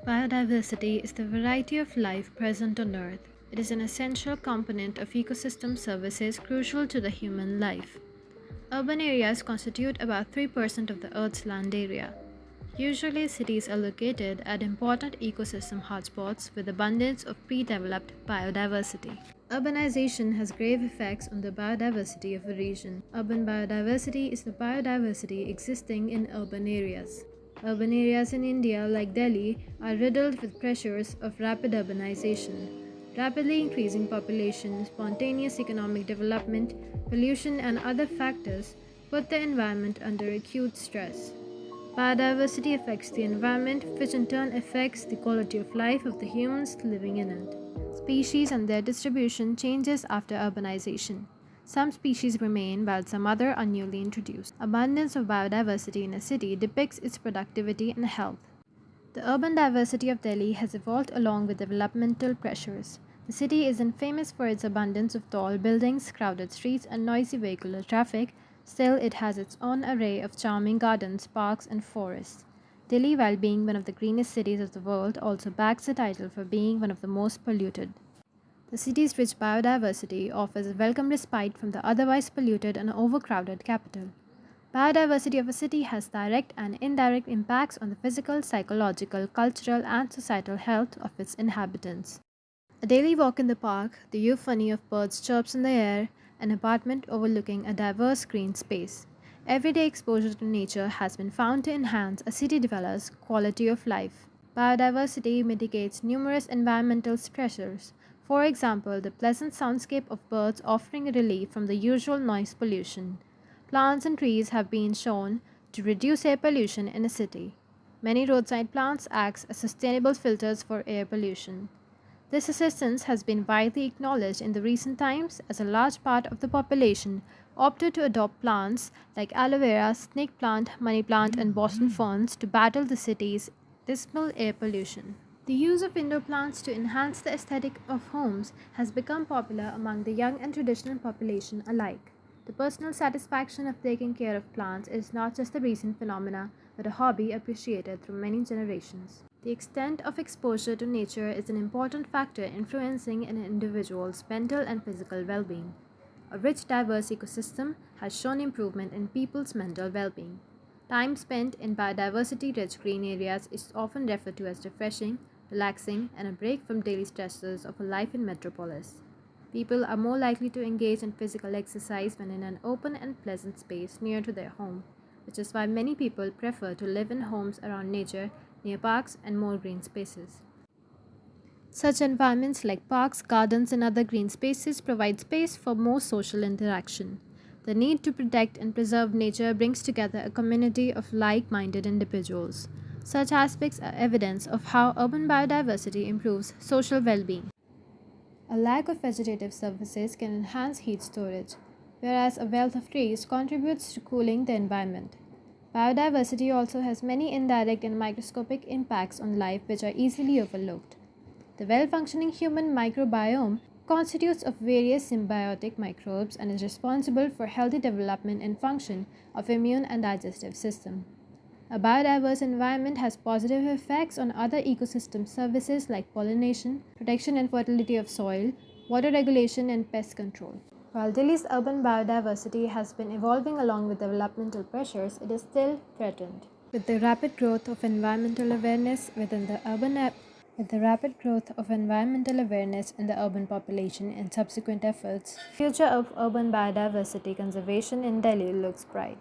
Biodiversity is the variety of life present on Earth. It is an essential component of ecosystem services crucial to the human life. Urban areas constitute about 3% of the Earth's land area. Usually, cities are located at important ecosystem hotspots with abundance of pre-developed biodiversity. Urbanization has grave effects on the biodiversity of a region. Urban biodiversity is the biodiversity existing in urban areas. Urban areas in India, like Delhi, are riddled with pressures of rapid urbanization. Rapidly increasing population, spontaneous economic development, pollution, and other factors put the environment under acute stress. Biodiversity affects the environment, which in turn affects the quality of life of the humans living in it. Species and their distribution changes after urbanization. Some species remain while some other are newly introduced. Abundance of biodiversity in a city depicts its productivity and health. The urban diversity of Delhi has evolved along with developmental pressures. The city isn't famous for its abundance of tall buildings, crowded streets, and noisy vehicular traffic. Still, it has its own array of charming gardens, parks, and forests. Delhi, while being one of the greenest cities of the world, also backs the title for being one of the most polluted. The city's rich biodiversity offers a welcome respite from the otherwise polluted and overcrowded capital. Biodiversity of a city has direct and indirect impacts on the physical, psychological, cultural, and societal health of its inhabitants. A daily walk in the park, the euphony of birds chirps in the air, an apartment overlooking a diverse green space. Everyday exposure to nature has been found to enhance a city dweller''s quality of life. Biodiversity mitigates numerous environmental pressures. For example, the pleasant soundscape of birds offering relief from the usual noise pollution. Plants and trees have been shown to reduce air pollution in a city. Many roadside plants act as sustainable filters for air pollution. This assistance has been widely acknowledged in the recent times as a large part of the population opted to adopt plants like aloe vera, snake plant, money plant, and Boston ferns to battle the city's dismal air pollution. The use of indoor plants to enhance the aesthetic of homes has become popular among the young and traditional population alike. The personal satisfaction of taking care of plants is not just a recent phenomena, but a hobby appreciated through many generations. The extent of exposure to nature is an important factor influencing an individual's mental and physical well-being. A rich, diverse ecosystem has shown improvement in people's mental well-being. Time spent in biodiversity-rich green areas is often referred to as refreshing, relaxing, and a break from daily stresses of a life in metropolis. People are more likely to engage in physical exercise when in an open and pleasant space near to their home, which is why many people prefer to live in homes around nature, near parks, and more green spaces. Such environments like parks, gardens, and other green spaces provide space for more social interaction. The need to protect and preserve nature brings together a community of like-minded individuals. Such aspects are evidence of how urban biodiversity improves social well-being. A lack of vegetative surfaces can enhance heat storage, whereas a wealth of trees contributes to cooling the environment. Biodiversity also has many indirect and microscopic impacts on life which are easily overlooked. The well-functioning human microbiome constitutes of various symbiotic microbes and is responsible for healthy development and function of immune and digestive system. A biodiverse environment has positive effects on other ecosystem services like pollination, protection and fertility of soil, water regulation, and pest control. While Delhi's urban biodiversity has been evolving along with developmental pressures, it is still threatened. With the rapid growth of environmental awareness in the urban population and subsequent efforts, the future of urban biodiversity conservation in Delhi looks bright.